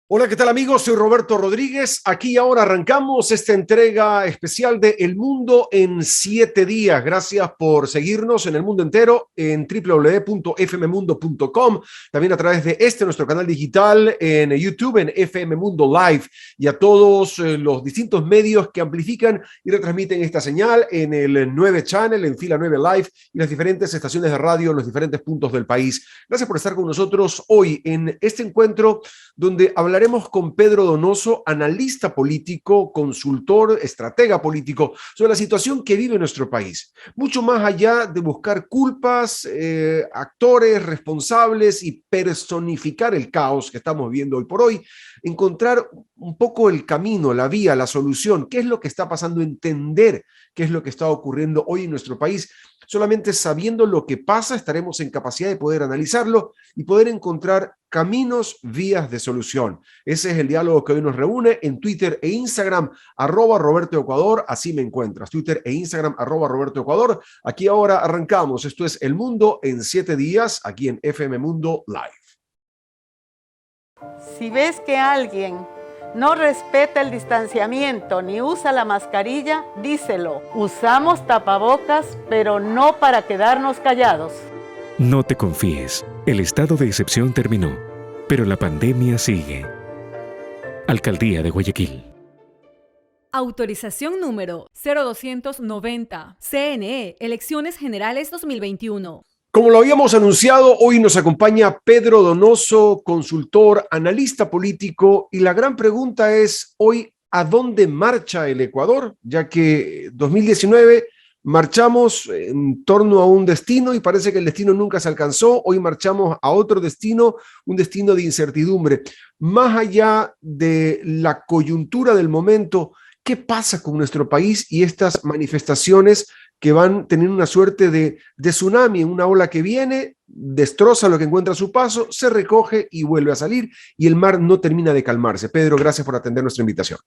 Hola, ¿qué tal amigos? Soy Roberto Rodríguez. Aquí y ahora arrancamos esta entrega especial de El Mundo en 7 días. Gracias por seguirnos en el mundo entero en www.fmmundo.com, también a través de nuestro canal digital en YouTube, en FM Mundo Live, y a todos los distintos medios que amplifican y retransmiten esta señal en el 9 Channel, en Fila 9 Live y las diferentes estaciones de radio en los diferentes puntos del país. Gracias por estar con nosotros hoy en este encuentro donde hablaremos con Pedro Donoso, analista político, consultor, estratega político, sobre la situación que vive nuestro país. Mucho más allá de buscar culpas, actores responsables y personificar el caos que estamos viviendo hoy por hoy, encontrar un poco el camino, la vía, la solución, qué es lo que está pasando, entender qué es lo que está ocurriendo hoy en nuestro país. Solamente sabiendo lo que pasa estaremos en capacidad de poder analizarlo y poder encontrar caminos, vías de solución. Ese es el diálogo que hoy nos reúne en Twitter e Instagram, @RobertoEcuador, así me encuentras, Twitter e Instagram, @RobertoEcuador. Aquí ahora arrancamos, esto es El Mundo en 7 días, aquí en FM Mundo Live. Si ves que alguien no respeta el distanciamiento ni usa la mascarilla, díselo. Usamos tapabocas, pero no para quedarnos callados. No te confíes, el estado de excepción terminó, pero la pandemia sigue. Alcaldía de Guayaquil. Autorización número 0290. CNE, Elecciones Generales 2021. Como lo habíamos anunciado, hoy nos acompaña Pedro Donoso, consultor, analista político, y la gran pregunta es hoy, ¿a dónde marcha el Ecuador? Ya que 2019 marchamos en torno a un destino y parece que el destino nunca se alcanzó. Hoy marchamos a otro destino, un destino de incertidumbre. Más allá de la coyuntura del momento, ¿qué pasa con nuestro país y estas manifestaciones que van teniendo una suerte de tsunami, una ola que viene, destroza lo que encuentra a su paso, se recoge y vuelve a salir, y el mar no termina de calmarse? Pedro, gracias por atender nuestra invitación.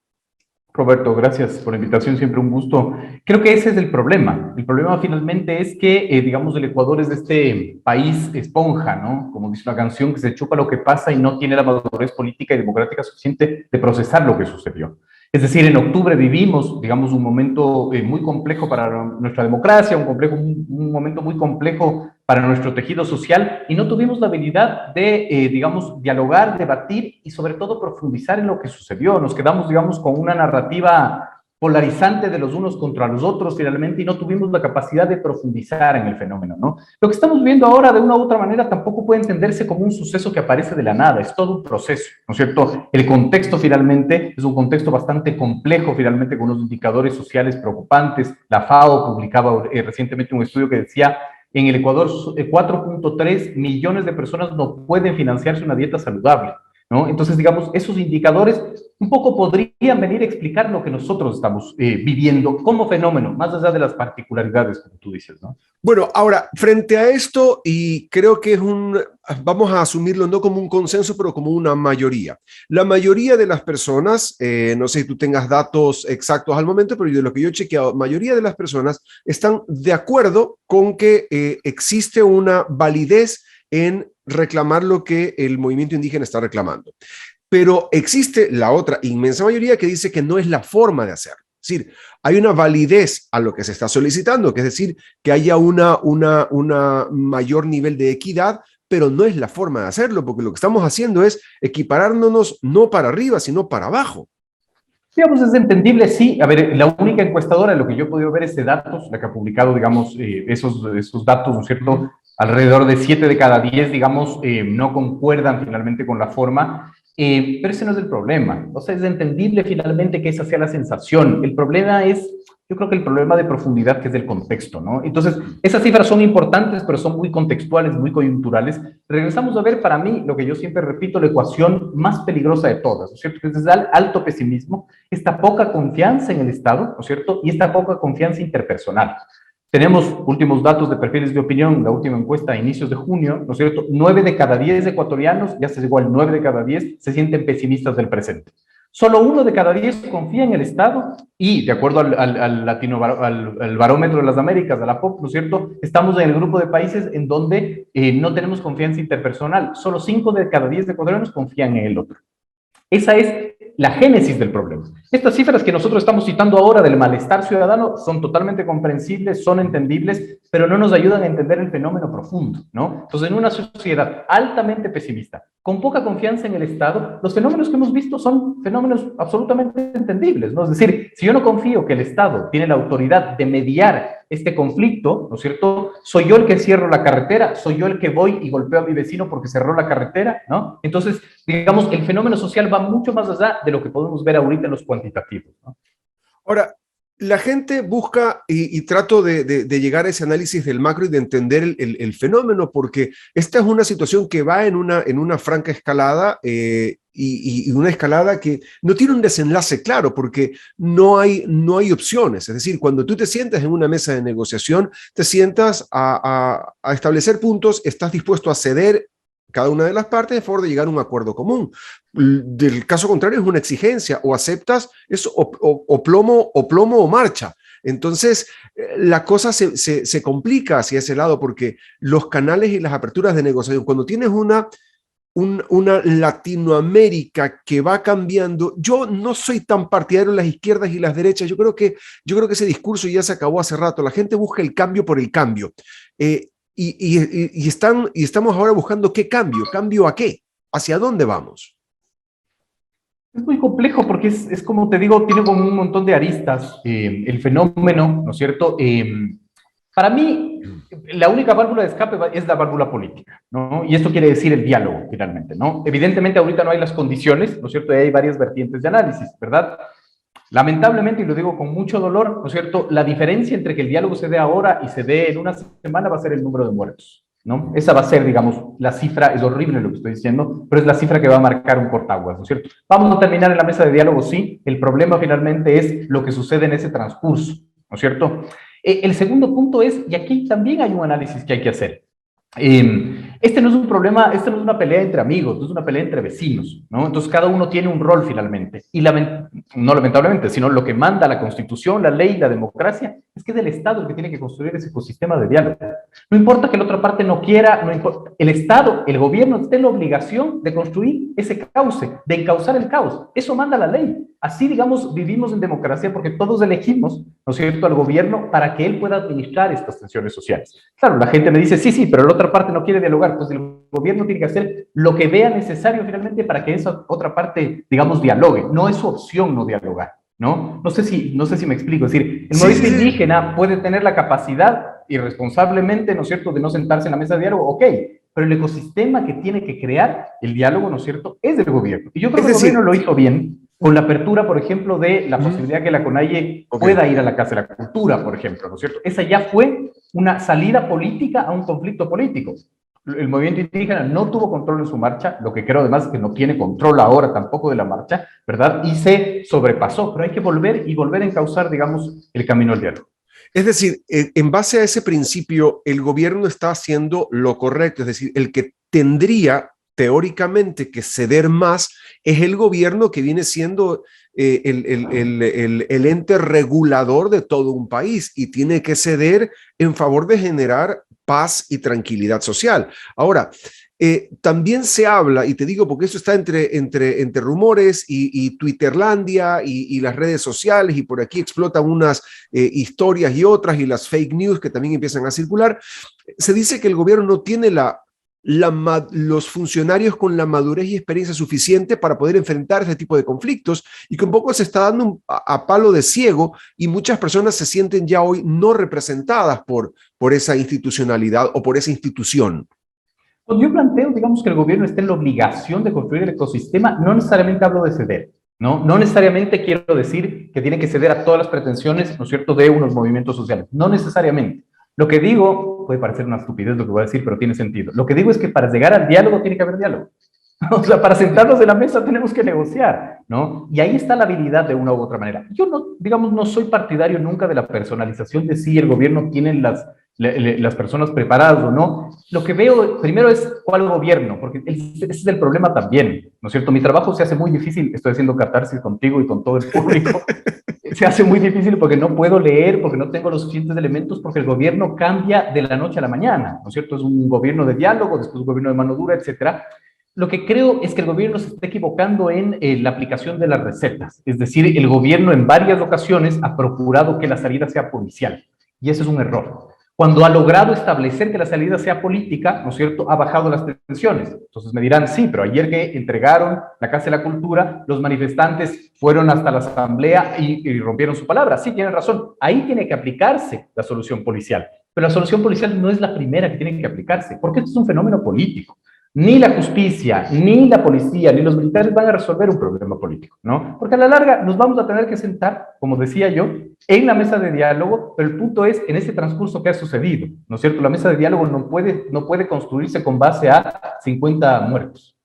Roberto, gracias por la invitación, siempre un gusto. Creo que ese es el problema. El problema finalmente es que, digamos, el Ecuador es de este país esponja, ¿no? Como dice una canción, que se chupa lo que pasa y no tiene la madurez política y democrática suficiente de procesar lo que sucedió. Es decir, en octubre vivimos, digamos, un momento muy complejo para nuestra democracia, un momento muy complejo para nuestro tejido social, y no tuvimos la habilidad de, digamos, dialogar, debatir y sobre todo profundizar en lo que sucedió. Nos quedamos, digamos, con una narrativa polarizante de los unos contra los otros finalmente, y no tuvimos la capacidad de profundizar en el fenómeno, ¿no? Lo que estamos viendo ahora, de una u otra manera, tampoco puede entenderse como un suceso que aparece de la nada, es todo un proceso, ¿no es cierto? El contexto finalmente es un contexto bastante complejo, finalmente, con unos indicadores sociales preocupantes. La FAO publicaba recientemente un estudio que decía: en el Ecuador, 4.3 millones de personas no pueden financiarse una dieta saludable, ¿no? Entonces, digamos, esos indicadores un poco podrían venir a explicar lo que nosotros estamos viviendo como fenómeno, más allá de las particularidades, como tú dices, ¿no? Bueno, ahora, frente a esto, y creo que vamos a asumirlo no como un consenso, pero como una mayoría. La mayoría de las personas, no sé si tú tengas datos exactos al momento, pero de lo que yo he chequeado, mayoría de las personas están de acuerdo con que existe una validez en reclamar lo que el movimiento indígena está reclamando. Pero existe la otra inmensa mayoría que dice que no es la forma de hacerlo. Es decir, hay una validez a lo que se está solicitando, que es decir, que haya una mayor nivel de equidad, pero no es la forma de hacerlo, porque lo que estamos haciendo es equiparándonos no para arriba, sino para abajo. Digamos, es entendible, sí. A ver, la única encuestadora, lo que yo he podido ver es de datos, la que ha publicado, digamos, esos datos, ¿no es cierto? Alrededor de 7 de cada 10, digamos, no concuerdan finalmente con la forma. Pero ese no es el problema. O sea, es entendible finalmente que esa sea la sensación. El problema es, yo creo que el problema de profundidad, que es del contexto, ¿no? Entonces, esas cifras son importantes, pero son muy contextuales, muy coyunturales. Regresamos a ver, para mí, lo que yo siempre repito, la ecuación más peligrosa de todas, ¿no es cierto? Que es el alto pesimismo, esta poca confianza en el Estado, ¿no es cierto? Y esta poca confianza interpersonal. Tenemos últimos datos de perfiles de opinión, la última encuesta a inicios de junio, ¿no es cierto? 9 de cada 10 ecuatorianos, ya se llegó al 9 de cada 10, se sienten pesimistas del presente. Solo 1 de cada 10 confía en el Estado, y de acuerdo al barómetro de las Américas, a la POP, ¿no es cierto? Estamos en el grupo de países en donde no tenemos confianza interpersonal. Solo 5 de cada 10 ecuatorianos confían en el otro. Esa es la génesis del problema. Estas cifras que nosotros estamos citando ahora del malestar ciudadano son totalmente comprensibles, son entendibles, pero no nos ayudan a entender el fenómeno profundo, ¿no? Entonces, en una sociedad altamente pesimista, con poca confianza en el Estado, los fenómenos que hemos visto son fenómenos absolutamente entendibles, ¿no? Es decir, si yo no confío que el Estado tiene la autoridad de mediar este conflicto, ¿no es cierto? Soy yo el que cierro la carretera, soy yo el que voy y golpeo a mi vecino porque cerró la carretera, ¿no? Entonces, digamos, el fenómeno social va mucho más allá de lo que podemos ver ahorita en los cuantitativos, ¿no? Ahora, la gente busca y trato de llegar a ese análisis del macro y de entender el fenómeno, porque esta es una situación que va en una franca escalada y una escalada que no tiene un desenlace claro, porque no hay opciones. Es decir, cuando tú te sientas en una mesa de negociación, te sientas a establecer puntos, estás dispuesto a ceder cada una de las partes en favor de llegar a un acuerdo común. Del caso contrario es una exigencia, o aceptas eso o plomo o marcha. Entonces, la cosa se complica hacia ese lado porque los canales y las aperturas de negociación, cuando tienes una Latinoamérica que va cambiando, yo no soy tan partidario de las izquierdas y las derechas, yo creo que ese discurso ya se acabó hace rato, la gente busca el cambio por el cambio. Estamos ahora buscando qué cambio, ¿cambio a qué? ¿Hacia dónde vamos? Es muy complejo porque es como te digo, tiene como un montón de aristas el fenómeno, ¿no es cierto? Para mí, la única válvula de escape es la válvula política, ¿no? Y esto quiere decir el diálogo, finalmente, ¿no? Evidentemente, ahorita no hay las condiciones, ¿no es cierto? Y hay varias vertientes de análisis, ¿verdad? Lamentablemente, y lo digo con mucho dolor, ¿no es cierto? La diferencia entre que el diálogo se dé ahora y se dé en una semana va a ser el número de muertos, ¿no? Esa va a ser, digamos, la cifra, es horrible lo que estoy diciendo, pero es la cifra que va a marcar un cortaguas, ¿no es cierto? Vamos a terminar en la mesa de diálogo, sí, el problema finalmente es lo que sucede en ese transcurso, ¿no es cierto? El segundo punto es, y aquí también hay un análisis que hay que hacer, este no es un problema, esta no es una pelea entre amigos, no es una pelea entre vecinos, ¿no? Entonces cada uno tiene un rol finalmente, y no lamentablemente, sino lo que manda la Constitución, la ley, la democracia, es que es el Estado el que tiene que construir ese ecosistema de diálogo. No importa que la otra parte no quiera, no importa, el Estado, el gobierno tiene la obligación de construir ese cauce, de encauzar el caos, eso manda la ley. Así, digamos, vivimos en democracia porque todos elegimos, ¿no es cierto?, al gobierno para que él pueda administrar estas tensiones sociales. Claro, la gente me dice, sí, pero la otra parte no quiere dialogar, pues el gobierno tiene que hacer lo que vea necesario finalmente para que esa otra parte, digamos, dialogue. No es su opción no dialogar, ¿no? No sé si me explico. Es decir, el movimiento indígena puede tener la capacidad irresponsablemente, ¿no es cierto?, de no sentarse en la mesa de diálogo, ok, pero el ecosistema que tiene que crear el diálogo, ¿no es cierto?, es del gobierno. Y yo creo que el gobierno lo hizo bien con la apertura, por ejemplo, de la posibilidad que la CONAIE pueda ir a la Casa de la Cultura, por ejemplo, ¿no es cierto? Esa ya fue una salida política a un conflicto político. El movimiento indígena no tuvo control en su marcha, lo que creo además es que no tiene control ahora tampoco de la marcha, ¿verdad? Y se sobrepasó, pero hay que volver a encauzar, digamos, el camino al diálogo. Es decir, en base a ese principio, el gobierno está haciendo lo correcto, es decir, el que tendría teóricamente que ceder más es el gobierno que viene siendo el ente regulador de todo un país y tiene que ceder en favor de generar paz y tranquilidad social. Ahora, también se habla, y te digo porque eso está entre rumores y Twitterlandia y las redes sociales, y por aquí explotan unas historias y otras, y las fake news que también empiezan a circular. Se dice que el gobierno no tiene los funcionarios con la madurez y experiencia suficiente para poder enfrentar este tipo de conflictos, y que un poco se está dando a palo de ciego, y muchas personas se sienten ya hoy no representadas por esa institucionalidad o por esa institución. Cuando yo planteo, digamos, que el gobierno está en la obligación de construir el ecosistema, no necesariamente hablo de ceder, ¿no? No necesariamente quiero decir que tiene que ceder a todas las pretensiones, ¿no es cierto?, de unos movimientos sociales, no necesariamente. Lo que digo, puede parecer una estupidez lo que voy a decir, pero tiene sentido. Lo que digo es que para llegar al diálogo tiene que haber diálogo. O sea, para sentarnos en la mesa tenemos que negociar, ¿no? Y ahí está la habilidad de una u otra manera. Yo no, digamos, no soy partidario nunca de la personalización de si el gobierno tiene las personas preparadas o no. Lo que veo primero es cuál gobierno, porque ese es el problema también, ¿no es cierto? Mi trabajo se hace muy difícil, estoy haciendo catarsis contigo y con todo el público, se hace muy difícil porque no puedo leer, porque no tengo los suficientes elementos, porque el gobierno cambia de la noche a la mañana, ¿no es cierto? Es un gobierno de diálogo, después un gobierno de mano dura, etcétera. Lo que creo es que el gobierno se está equivocando en la aplicación de las recetas. Es decir, el gobierno en varias ocasiones ha procurado que la salida sea policial. Y ese es un error. Cuando ha logrado establecer que la salida sea política, ¿no es cierto?, ha bajado las tensiones. Entonces me dirán, sí, pero ayer que entregaron la Casa de la Cultura, los manifestantes fueron hasta la asamblea y rompieron su palabra. Sí, tienen razón. Ahí tiene que aplicarse la solución policial. Pero la solución policial no es la primera que tiene que aplicarse, porque esto es un fenómeno político. Ni la justicia, ni la policía, ni los militares van a resolver un problema político, ¿no? Porque a la larga nos vamos a tener que sentar, como decía yo, en la mesa de diálogo, pero el punto es, en este transcurso que ha sucedido, ¿no es cierto? La mesa de diálogo no puede construirse con base a 50 muertos.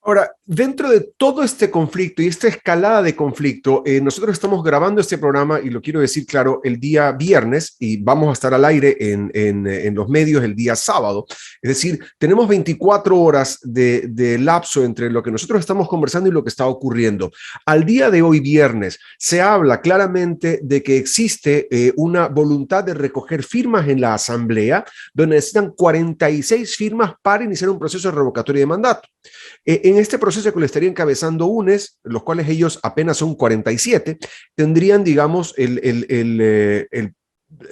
Ahora, dentro de todo este conflicto y esta escalada de conflicto, nosotros estamos grabando este programa, y lo quiero decir claro, el día viernes, y vamos a estar al aire en los medios el día sábado. Es decir, tenemos 24 horas de lapso entre lo que nosotros estamos conversando y lo que está ocurriendo. Al día de hoy, viernes, se habla claramente de que existe una voluntad de recoger firmas en la asamblea, donde necesitan 46 firmas para iniciar un proceso de revocatoria de mandato. En este proceso que le estaría encabezando UNES, los cuales ellos apenas son 47, tendrían, digamos,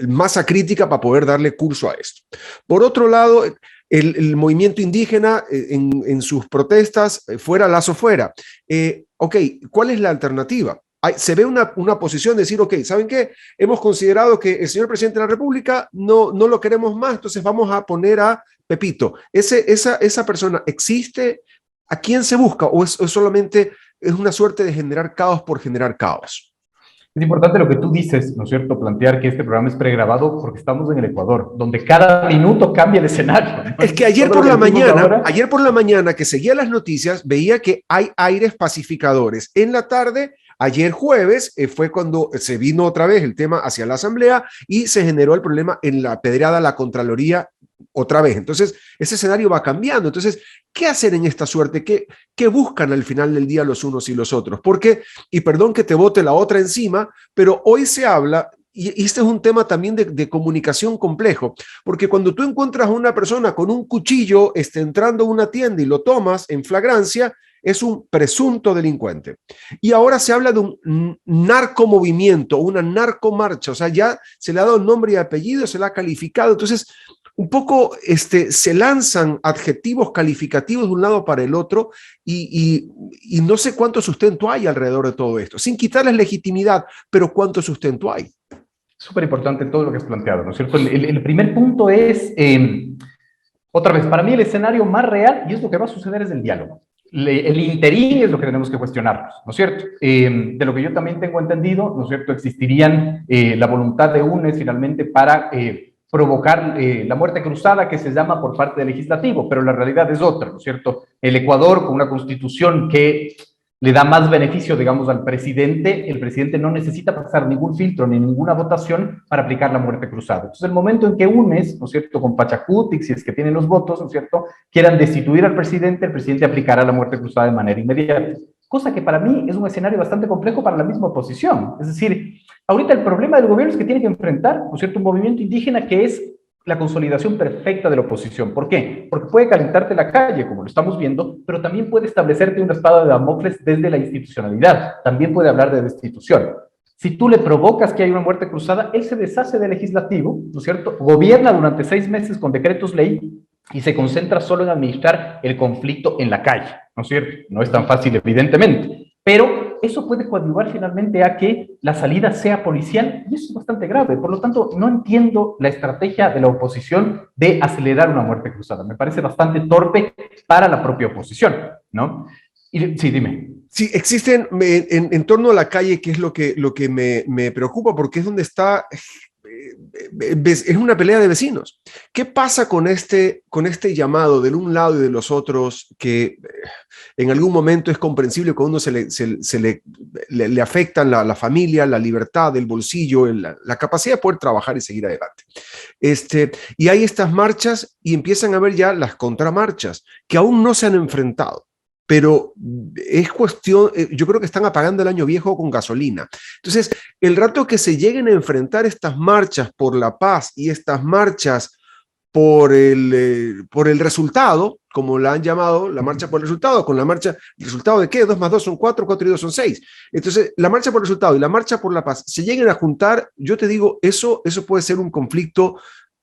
masa crítica para poder darle curso a esto. Por otro lado, el movimiento indígena en sus protestas, fuera Lazo fuera. Ok, ¿cuál es la alternativa? Se ve una posición de decir, ok, ¿saben qué? Hemos considerado que el señor presidente de la República no lo queremos más, entonces vamos a poner a Pepito. Esa persona existe. ¿A quién se busca? ¿O es solamente es una suerte de generar caos por generar caos? Es importante lo que tú dices, ¿no es cierto? Plantear que este programa es pregrabado porque estamos en el Ecuador, donde cada minuto cambia el escenario, ¿no? Es que ayer por la mañana que seguía las noticias, veía que hay aires pacificadores. En la tarde, ayer jueves, fue cuando se vino otra vez el tema hacia la asamblea y se generó el problema en la pedrada, la Contraloría, otra vez. Entonces, ese escenario va cambiando. Entonces, ¿qué hacer en esta suerte? ¿Qué buscan al final del día los unos y los otros? Porque, y perdón que te bote la otra encima, pero hoy se habla, y este es un tema también de comunicación complejo, porque cuando tú encuentras a una persona con un cuchillo entrando a una tienda y lo tomas en flagrancia, es un presunto delincuente. Y ahora se habla de un narcomovimiento, una narcomarcha, o sea, ya se le ha dado nombre y apellido, se le ha calificado. Entonces, un poco se lanzan adjetivos calificativos de un lado para el otro y no sé cuánto sustento hay alrededor de todo esto, sin quitarles legitimidad, pero cuánto sustento hay. Súper importante todo lo que has planteado, ¿no es cierto? El primer punto es, otra vez, para mí el escenario más real, y es lo que va a suceder, es el diálogo. El interín es lo que tenemos que cuestionarnos, ¿no es cierto? De lo que yo también tengo entendido, ¿no es cierto? Existirían la voluntad de UNES finalmente para provocar la muerte cruzada que se llama por parte del legislativo, pero la realidad es otra, ¿no es cierto? El Ecuador, con una constitución que le da más beneficio, digamos, al presidente, el presidente no necesita pasar ningún filtro ni ninguna votación para aplicar la muerte cruzada. Entonces, el momento en que UNES, ¿no es cierto?, con Pachacutic, si es que tienen los votos, ¿no es cierto?, quieran destituir al presidente, el presidente aplicará la muerte cruzada de manera inmediata. Cosa que para mí es un escenario bastante complejo para la misma oposición. Es decir, ahorita el problema del gobierno es que tiene que enfrentar, ¿no es cierto?, un movimiento indígena que es la consolidación perfecta de la oposición. ¿Por qué? Porque puede calentarte la calle, como lo estamos viendo, pero también puede establecerte una espada de Damocles desde la institucionalidad. También puede hablar de destitución. Si tú le provocas que haya una muerte cruzada, él se deshace del legislativo, ¿no es cierto? Gobierna durante 6 meses con decretos ley y se concentra solo en administrar el conflicto en la calle, ¿no es cierto? No es tan fácil, evidentemente, pero eso puede coadyuvar finalmente a que la salida sea policial, y eso es bastante grave. Por lo tanto, no entiendo la estrategia de la oposición de acelerar una muerte cruzada. Me parece bastante torpe para la propia oposición, ¿no? Y, sí, dime. Sí, existen en torno a la calle, que es lo que me preocupa, porque es donde está, es una pelea de vecinos. ¿Qué pasa con este llamado de un lado y de los otros, que en algún momento es comprensible cuando uno le afectan la familia, la libertad, el bolsillo, la capacidad de poder trabajar y seguir adelante? Y hay estas marchas y empiezan a haber ya las contramarchas que aún no se han enfrentado. Pero es cuestión, yo creo que están apagando el año viejo con gasolina. Entonces, el rato que se lleguen a enfrentar estas marchas por la paz y estas marchas por el resultado, como la han llamado, la marcha por el resultado, con la marcha, ¿el resultado de qué? 2 más 2 son 4, 4 y 2 son 6. Entonces, la marcha por el resultado y la marcha por la paz se lleguen a juntar, yo te digo, eso puede ser un conflicto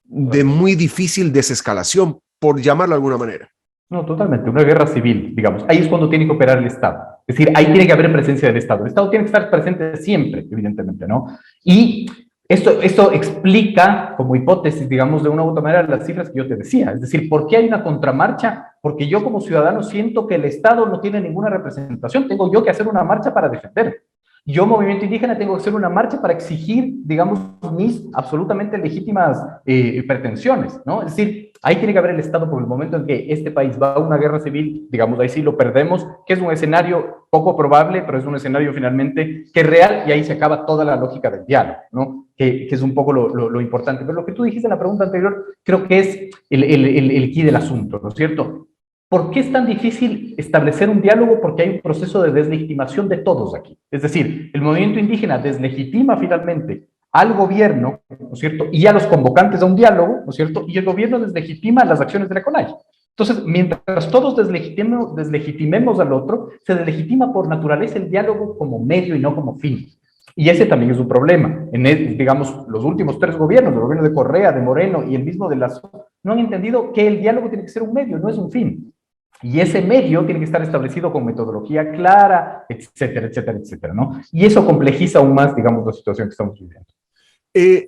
de muy difícil desescalación, por llamarlo de alguna manera. No, totalmente, una guerra civil, digamos. Ahí es cuando tiene que operar el Estado. Es decir, ahí tiene que haber presencia del Estado. El Estado tiene que estar presente siempre, evidentemente, ¿no? Y esto explica, como hipótesis, digamos, de una u otra manera, las cifras que yo te decía. Es decir, ¿por qué hay una contramarcha? Porque yo como ciudadano siento que el Estado no tiene ninguna representación. Tengo yo que hacer una marcha para defender. Yo, movimiento indígena, tengo que hacer una marcha para exigir, digamos, mis absolutamente legítimas pretensiones, ¿no? Es decir, ahí tiene que haber el Estado por el momento en que este país va a una guerra civil, digamos, ahí sí lo perdemos, que es un escenario poco probable, pero es un escenario finalmente que es real y ahí se acaba toda la lógica del diálogo, ¿no? Que es un poco lo importante. Pero lo que tú dijiste en la pregunta anterior creo que es el quid del asunto, ¿no es cierto? ¿Por qué es tan difícil establecer un diálogo? Porque hay un proceso de deslegitimación de todos aquí. Es decir, el movimiento indígena deslegitima finalmente al gobierno, ¿no es cierto? Y a los convocantes a un diálogo, ¿no es cierto? Y el gobierno deslegitima las acciones de la CONAIE. Entonces, mientras todos deslegitimemos al otro, se deslegitima por naturaleza el diálogo como medio y no como fin. Y ese también es un problema. Digamos, los últimos 3 gobiernos, el gobierno de Correa, de Moreno y el mismo de Lasso, no han entendido que el diálogo tiene que ser un medio, no es un fin. Y ese medio tiene que estar establecido con metodología clara, etcétera, etcétera, etcétera, ¿no? Y eso complejiza aún más, digamos, la situación que estamos viviendo.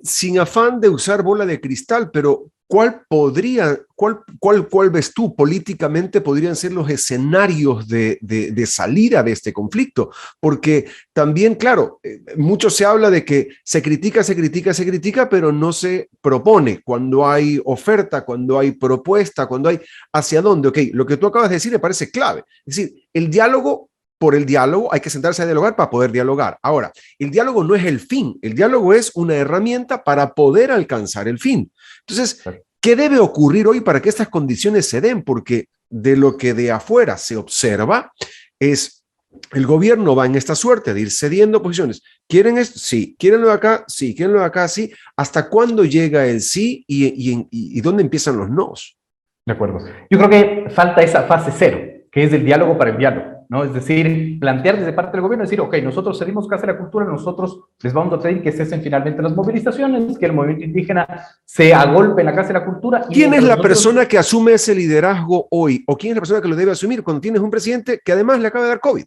Sin afán de usar bola de cristal, pero ¿cuál ves tú políticamente políticamente ser los escenarios de salida de este conflicto? Porque también, claro, mucho se habla de que se critica, pero no se propone cuando hay oferta, cuando hay propuesta, cuando hay hacia dónde. Ok, lo que tú acabas de decir me parece clave. Es decir, el diálogo por el diálogo, hay que sentarse a dialogar para poder dialogar. Ahora, el diálogo no es el fin, el diálogo es una herramienta para poder alcanzar el fin. Entonces, ¿qué debe ocurrir hoy para que estas condiciones se den? Porque de lo que de afuera se observa es el gobierno va en esta suerte de ir cediendo posiciones. ¿Quieren esto? Sí. ¿Quieren lo de acá? Sí. ¿Quieren lo de acá? Sí. ¿Hasta cuándo llega el sí y dónde empiezan los nos? De acuerdo. Yo creo que falta esa fase 0, que es el diálogo para el diálogo, ¿no? Es decir, plantear desde parte del gobierno, decir, ok, nosotros cedimos Casa de la Cultura, nosotros les vamos a pedir que cesen finalmente las movilizaciones, que el movimiento indígena se agolpe en la Casa de la Cultura. ¿Quién es la persona que asume ese liderazgo hoy? ¿O quién es la persona que lo debe asumir cuando tienes un presidente que además le acaba de dar COVID?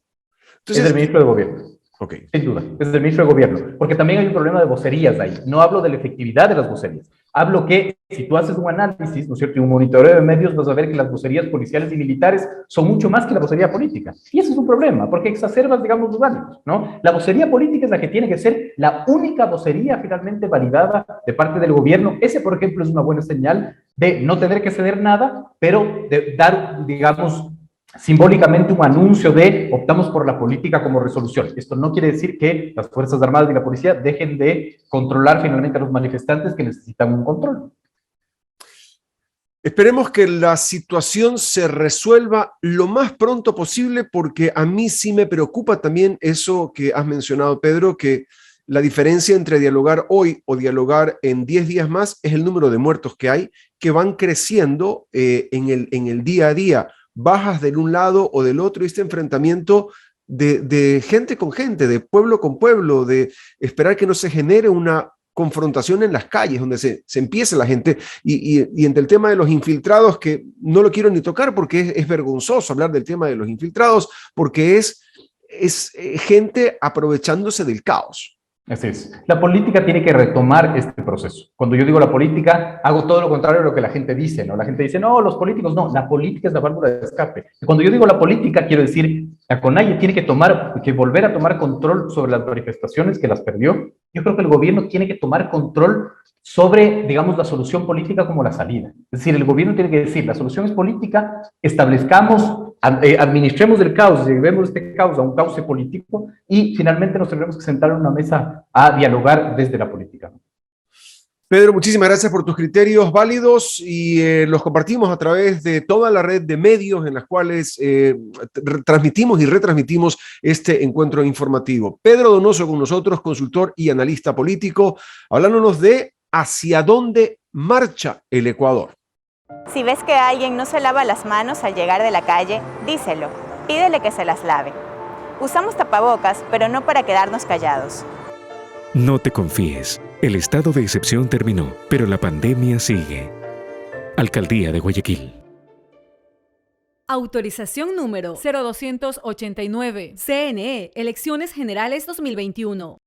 Entonces, es el ministro de Gobierno. Okay. Sin duda, es el ministro de Gobierno, porque también hay un problema de vocerías ahí. No hablo de la efectividad de las vocerías. Hablo que si tú haces un análisis, ¿no es cierto?, y un monitoreo de medios, vas a ver que las vocerías policiales y militares son mucho más que la vocería política. Y ese es un problema, porque exacerbas, digamos, los ánimos, ¿no? La vocería política es la que tiene que ser la única vocería finalmente validada de parte del gobierno. Ese, por ejemplo, es una buena señal de no tener que ceder nada, pero de dar, digamos, simbólicamente un anuncio de optamos por la política como resolución. Esto no quiere decir que las Fuerzas Armadas y la policía dejen de controlar finalmente a los manifestantes que necesitan un control. Esperemos que la situación se resuelva lo más pronto posible, porque a mí sí me preocupa también eso que has mencionado, Pedro, que la diferencia entre dialogar hoy o dialogar en 10 días más es el número de muertos que hay, que van creciendo en el día a día. Bajas de un lado o del otro, este enfrentamiento de gente con gente, de pueblo con pueblo, de esperar que no se genere una confrontación en las calles, donde se empiece la gente, y entre el tema de los infiltrados, que no lo quiero ni tocar porque es vergonzoso hablar del tema de los infiltrados, porque es gente aprovechándose del caos. Así es. La política tiene que retomar este proceso. Cuando yo digo la política, hago todo lo contrario a lo que la gente dice, ¿no? La gente dice, no, los políticos no, la política es la válvula de escape. Y cuando yo digo la política, quiero decir, la CONAIE tiene que volver a tomar control sobre las manifestaciones que las perdió. Yo creo que el gobierno tiene que tomar control sobre, digamos, la solución política como la salida. Es decir, el gobierno tiene que decir, la solución es política, establezcamos, administremos el caos, llevemos este caos a un cauce político y finalmente nos tendremos que sentar en una mesa a dialogar desde la política. Pedro, muchísimas gracias por tus criterios válidos y los compartimos a través de toda la red de medios en las cuales transmitimos y retransmitimos este encuentro informativo. Pedro Donoso con nosotros, consultor y analista político, hablándonos de hacia dónde marcha el Ecuador. Si ves que alguien no se lava las manos al llegar de la calle, díselo. Pídele que se las lave. Usamos tapabocas, pero no para quedarnos callados. No te confíes. El estado de excepción terminó, pero la pandemia sigue. Alcaldía de Guayaquil. Autorización número 0289. CNE, Elecciones Generales 2021.